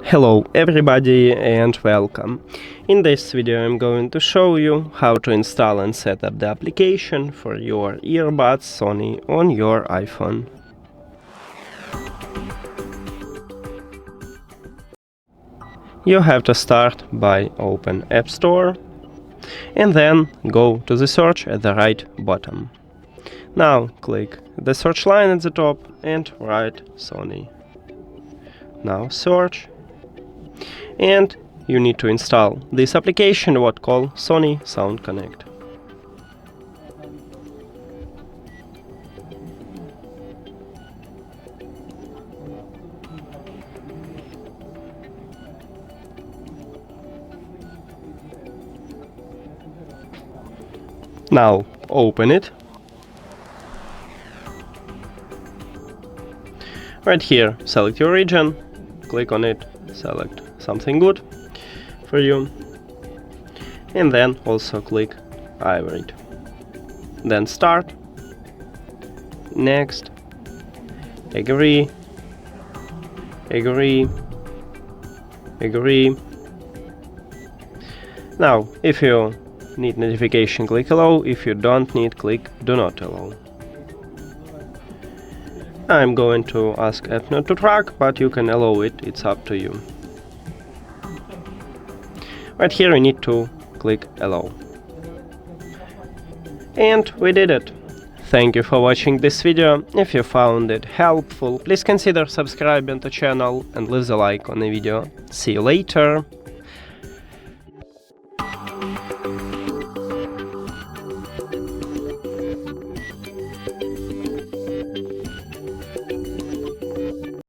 Hello everybody and welcome. In this video I'm going to show you how to install and set up the application for your earbuds Sony on your iPhone. You have to start by open App Store and then go to the search at the right bottom. Now click the search line at the top and write Sony. Now search. And you need to install this application, what called Sony SoundConnect. Now open it. Right here, select your region, click on it, select something good for you, and then also click I read. Then start, next, agree, agree, agree. Now, if you need notification, click allow. If you don't need, click do not allow. I'm going to ask app not to track, but you can allow it, it's up to you. Right here you need to click allow. And we did it. Thank you for watching this video. If you found it helpful, please consider subscribing to the channel and leave a like on the video. See you later.